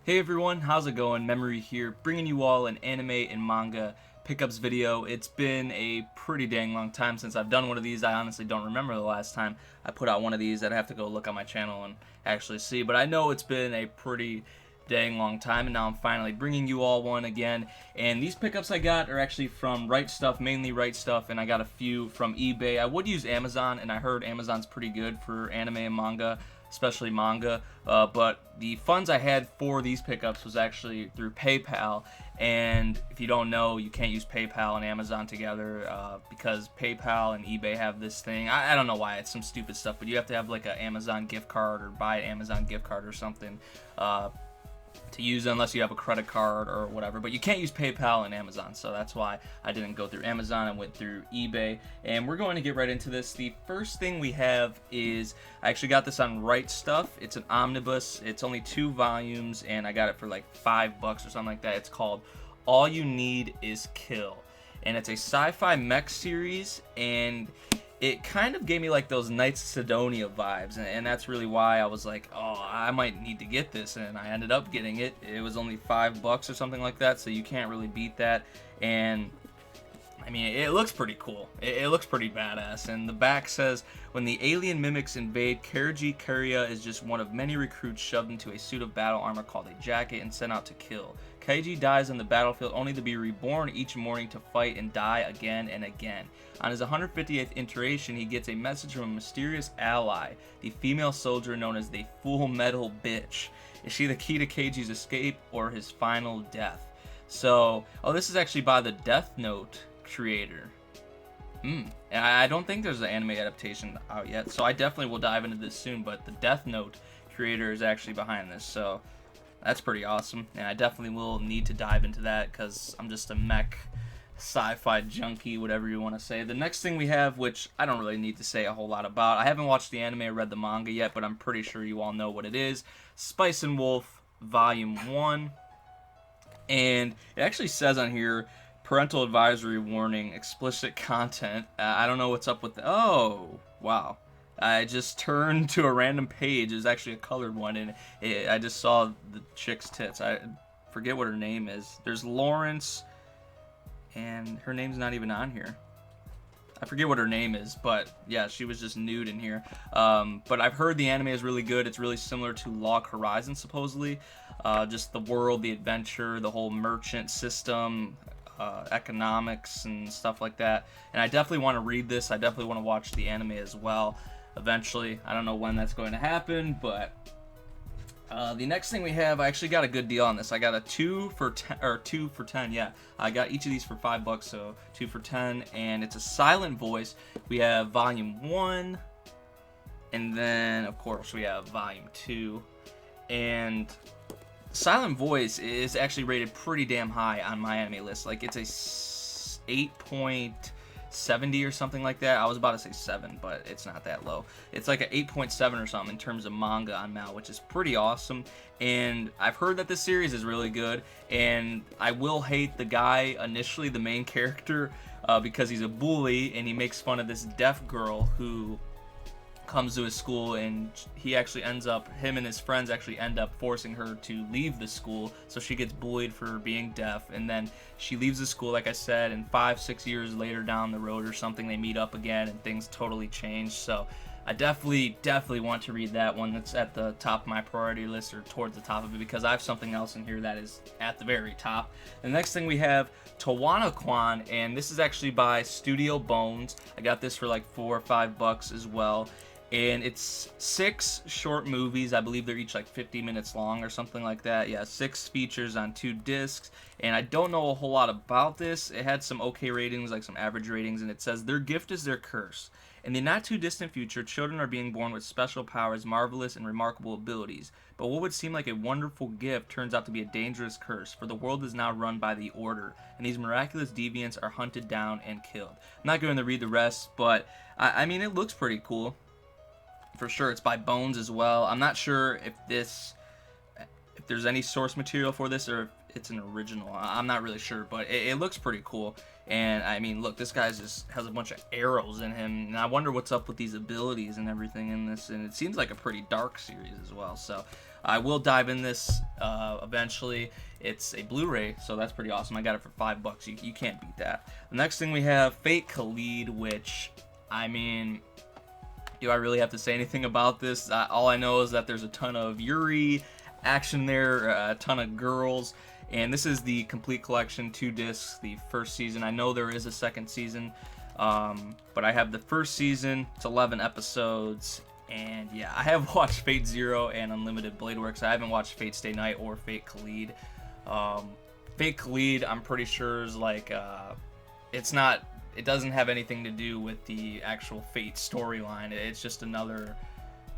Hey everyone, how's it going? Memory here, bringing you all an anime and manga pickups video. It's been a pretty dang long time since I've done one of these. I honestly don't remember the last time I put out one of these. I'd have to go look on my channel and actually see, but I know it's been a pretty dang long time, and now I'm finally bringing you all one again. And these pickups I got are actually from Right Stuff, mainly Right Stuff, and I got a few from eBay. I would use Amazon, and I heard Amazon's pretty good for anime and manga, especially manga, but the funds I had for these pickups was actually through PayPal. And if you don't know, you can't use PayPal and Amazon together because PayPal and eBay have this thing. I don't know why, it's some stupid stuff, but you have to have like an Amazon gift card or buy an Amazon gift card or something to use it, unless you have a credit card or whatever. But you can't use PayPal and Amazon, so that's why I didn't go through Amazon. I went through eBay, and we're going to get right into this. The first thing we have is, I actually got this on Right Stuff. It's an omnibus. It's only 2 volumes, and I got it for like $5 or something like that. It's called All You Need Is Kill, and it's a sci-fi mech series, and it kind of gave me like those Knights of Sidonia vibes, and that's really why I was like, oh, I might need to get this, and I ended up getting it. It was only $5 or something like that, so you can't really beat that. And I mean, it looks pretty cool. It looks pretty badass. And the back says, when the alien mimics invade, Keiji Kariya is just one of many recruits shoved into a suit of battle armor called a jacket and sent out to kill. Keiji dies on the battlefield only to be reborn each morning to fight and die again and again. On his 158th iteration, he gets a message from a mysterious ally, the female soldier known as the Full Metal Bitch. Is she the key to Keiji's escape or his final death? So, oh, this is actually by the Death Note creator. And I don't think there's an anime adaptation out yet, so I definitely will dive into this soon, but the Death Note creator is actually behind this, so that's pretty awesome, and I definitely will need to dive into that because I'm just a mech sci-fi junkie, whatever you want to say. The next thing we have, which I don't really need to say a whole lot about, I haven't watched the anime or read the manga yet, but I'm pretty sure you all know what it is. Spice and Wolf Volume 1, and it actually says on here, parental advisory warning, explicit content. I don't know what's up with oh, wow. I just turned to a random page. It's actually a colored one, and I just saw the chick's tits. I forget what her name is. There's Lawrence, and her name's not even on here. I forget what her name is, but yeah, she was just nude in here. But I've heard the anime is really good. It's really similar to Log Horizon, supposedly. Just the world, the adventure, the whole merchant system, economics and stuff like that. And I definitely want to read this. I definitely want to watch the anime as well eventually. I don't know when that's going to happen, but the next thing we have, I actually got a good deal on this. I got a 2 for 10, or 2 for 10, yeah. I got each of these for $5, so 2 for 10, and it's a silent voice. We have Volume 1, and then, of course, we have Volume 2, and Silent Voice is actually rated pretty damn high on my anime list. Like, it's a 8.70 or something like that. I was about to say 7, but it's not that low. It's like an 8.7 or something in terms of manga on Mal, which is pretty awesome. And I've heard that this series is really good, and I will hate the guy initially, the main character, because he's a bully, and he makes fun of this deaf girl who comes to his school, and he actually ends up, him and his friends actually end up forcing her to leave the school, so she gets bullied for being deaf, and then she leaves the school, like I said, and 5-6 years later down the road or something, they meet up again, and things totally change. So I definitely want to read that one. That's at the top of my priority list, or towards the top of it, because I have something else in here that is at the very top. The next thing we have Tawana Kuan, and this is actually by Studio Bones. I got this for like $4 or $5 as well. And it's 6 short movies. I believe they're each like 50 minutes long or something like that. Yeah, 6 features on 2 discs. And I don't know a whole lot about this. It had some okay ratings, like some average ratings, and it says, their gift is their curse. In the not too distant future, children are being born with special powers, marvelous and remarkable abilities. But what would seem like a wonderful gift turns out to be a dangerous curse, for the world is now run by the Order, and these miraculous deviants are hunted down and killed. I'm not going to read the rest, but I mean, it looks pretty cool. For sure. It's by Bones as well. I'm not sure if there's any source material for this, or if it's an original. I'm not really sure, but it looks pretty cool. And I mean, look, this guy just has a bunch of arrows in him, and I wonder what's up with these abilities and everything in this. And it seems like a pretty dark series as well. So I will dive in this eventually. It's a Blu-ray, so that's pretty awesome. I got it for $5. You can't beat that. The next thing we have Fate Khalid, which, I mean, do I really have to say anything about this? All I know is that there's a ton of Yuri action there, a ton of girls, and this is the complete collection, 2 discs, the first season. I know there is a second season, but I have the first season. It's 11 episodes, and yeah, I have watched Fate Zero and Unlimited Blade Works. I haven't watched Fatestaynight or Fate Khalid. Fate Khalid, I'm pretty sure is like, it doesn't have anything to do with the actual Fate storyline. It's just another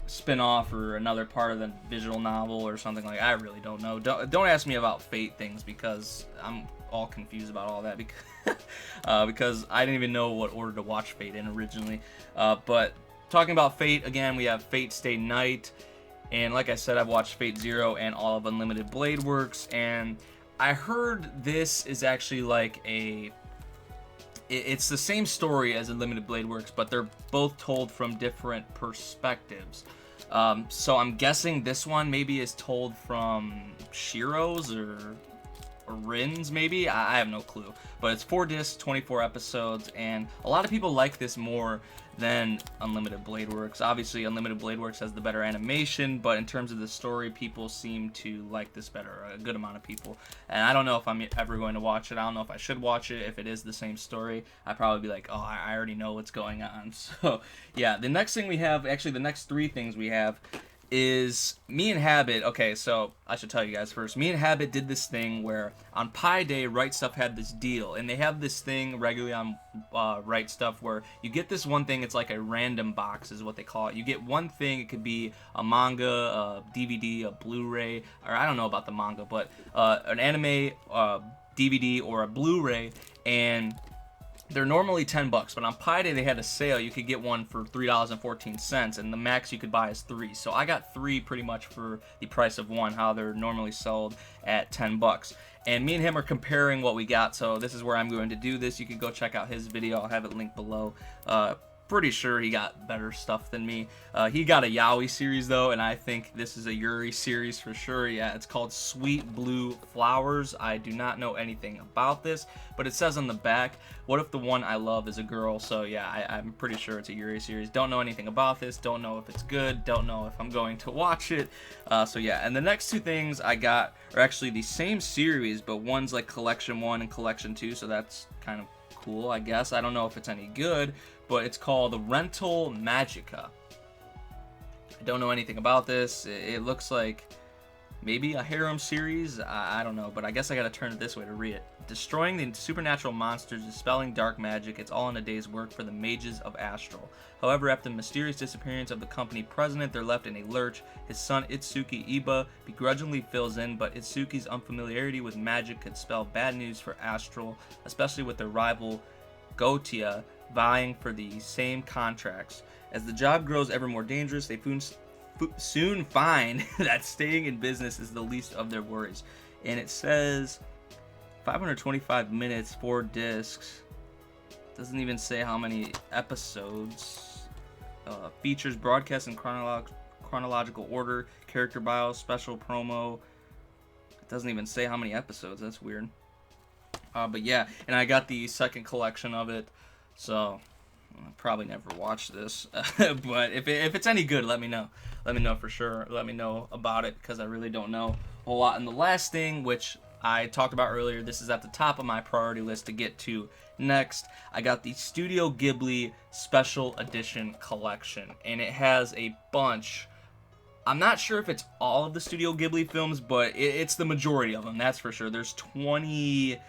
spin-off or another part of the visual novel or something like. I really don't know. Don't ask me about Fate things, because I'm all confused about all that, because I didn't even know what order to watch Fate in originally. But talking about Fate again, we have Fatestaynight, and like I said, I've watched Fate Zero and all of Unlimited Blade Works, and I heard this is actually like it's the same story as Unlimited Blade Works, but they're both told from different perspectives. So I'm guessing this one maybe is told from Shiro's or Rin's, maybe? I have no clue. But it's 4 discs, 24 episodes, and a lot of people like this more than Unlimited Blade Works. Obviously, Unlimited Blade Works has the better animation, but in terms of the story, people seem to like this better, a good amount of people. And I don't know if I'm ever going to watch it. I don't know if I should watch it. If it is the same story, I'd probably be like, oh, I already know what's going on. So, yeah, the next thing we have, actually the next 3 things we have, is me and Habit. Okay, so I should tell you guys first. Me and Habit did this thing where on Pi Day, Right Stuff had this deal, and they have this thing regularly on Right Stuff where you get this one thing. It's like a random box, is what they call it. You get one thing. It could be a manga, a DVD, a Blu-ray, or I don't know about the manga, but an anime, DVD, or a Blu-ray, and they're normally $10, but on Pi Day they had a sale. You could get one for $3.14, and the max you could buy is 3. So I got 3 pretty much for the price of 1, how they're normally sold at $10. And me and him are comparing what we got, so this is where I'm going to do this. You can go check out his video. I'll have it linked below. Pretty sure he got better stuff than me. He got a Yaoi series though, and I think this is a Yuri series for sure. Yeah, it's called Sweet Blue Flowers. I do not know anything about this, but it says on the back, what if the one I love is a girl? So yeah, I'm pretty sure it's a Yuri series. Don't know anything about this. Don't know if it's good. Don't know if I'm going to watch it. So yeah, and the next 2 things I got are actually the same series, but one's like Collection 1 and Collection 2, so that's kind of cool, I guess. I don't know if it's any good, but it's called the Rental Magicka. I don't know anything about this. It looks like maybe a harem series. I don't know, but I guess I gotta turn it this way to read it. Destroying the supernatural monsters, dispelling dark magic, it's all in a day's work for the mages of Astral. However, after the mysterious disappearance of the company president, they're left in a lurch. His son Itsuki Iba begrudgingly fills in, but Itsuki's unfamiliarity with magic could spell bad news for Astral, especially with their rival Gotia vying for the same contracts. As the job grows ever more dangerous, they soon find that staying in business is the least of their worries. And it says 525 minutes, 4 discs. Doesn't even say how many episodes. Features broadcast in chronological order. Character bio, special promo. It doesn't even say how many episodes. That's weird. But yeah, and I got the second collection of it. So I'll probably never watch this. But if it's any good, let me know. Let me know for sure. Let me know about it, because I really don't know a whole lot. And the last thing, which I talked about earlier, this is at the top of my priority list to get to next. I got the Studio Ghibli Special Edition Collection, and it has a bunch. I'm not sure if it's all of the Studio Ghibli films, but it's the majority of them, that's for sure. There's 22,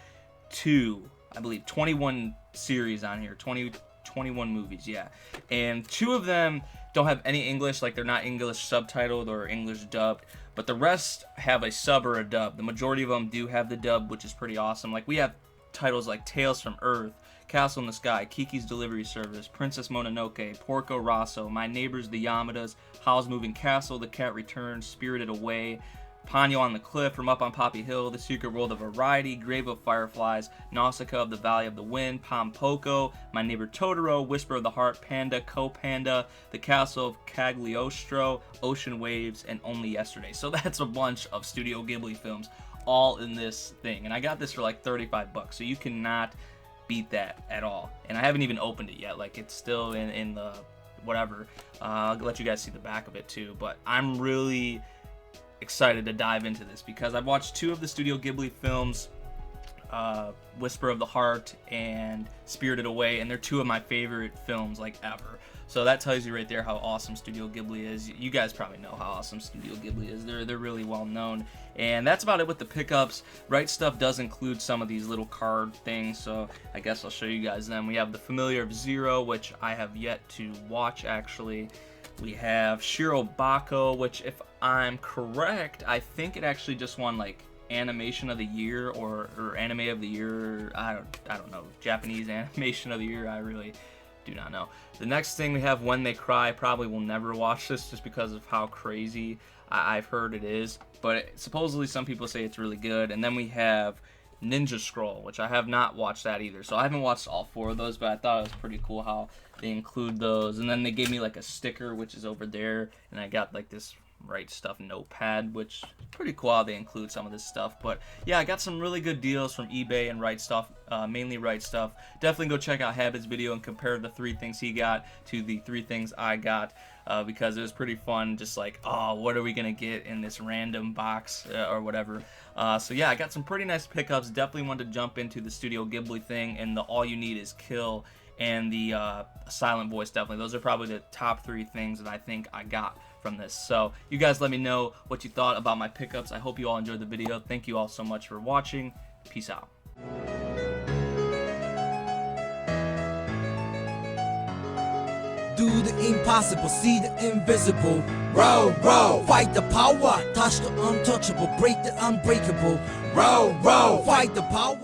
I believe, 21 series on here, 21 movies, yeah. And 2 of them don't have any English, like they're not English subtitled or English dubbed, but the rest have a sub or a dub. The majority of them do have the dub, which is pretty awesome. Like we have titles like Tales from Earth, Castle in the Sky, Kiki's Delivery Service, Princess Mononoke, Porco Rosso, My Neighbors the Yamadas, Howl's Moving Castle, The Cat Returns, Spirited Away, Ponyo on the Cliff, From Up on Poppy Hill, The Secret World of Variety, Grave of Fireflies, Nausicaa of the Valley of the Wind, Pompoko, My Neighbor Totoro, Whisper of the Heart, Panda, Co-Panda, The Castle of Cagliostro, Ocean Waves, and Only Yesterday. So that's a bunch of Studio Ghibli films all in this thing. And I got this for like 35 bucks, so you cannot beat that at all. And I haven't even opened it yet. Like, it's still in the whatever. I'll let you guys see the back of it too. But I'm really excited to dive into this because I've watched 2 of the Studio Ghibli films, Whisper of the Heart and Spirited Away, and they're 2 of my favorite films like ever. So that tells you right there how awesome Studio Ghibli is. You guys probably know how awesome Studio Ghibli is. They're really well known. And that's about it with the pickups. Right Stuff does include some of these little card things, so I guess I'll show you guys them. We have The Familiar of Zero, which I have yet to watch actually. We have Shirobako, which if I'm correct, I think it actually just won like Animation of the Year or Anime of the Year. I don't know. Japanese Animation of the Year. I really do not know. The next thing we have When They Cry. Probably will never watch this just because of how crazy I've heard it is. But supposedly some people say it's really good. And then we have Ninja Scroll, which I have not watched that either. So I haven't watched all 4 of those, but I thought it was pretty cool how they include those. And then they gave me like a sticker, which is over there. And I got like this Right Stuff notepad, which is pretty cool how they include some of this stuff. But yeah, I got some really good deals from eBay and Right Stuff, mainly Right Stuff. Definitely go check out Habit's video and compare the 3 things he got to the 3 things I got, because it was pretty fun, just like, oh, what are we gonna get in this random box or whatever. So yeah, I got some pretty nice pickups. Definitely wanted to jump into the Studio Ghibli thing and the All You Need Is Kill and the Silent Voice. Definitely those are probably the top 3 things that I think I got from this. So you guys let me know what you thought about my pickups. I hope you all enjoyed the video. Thank you all so much for watching. Peace out. Do the impossible, see the invisible. Row, row, fight the power. Touch the untouchable, break the unbreakable. Row, row, fight the power.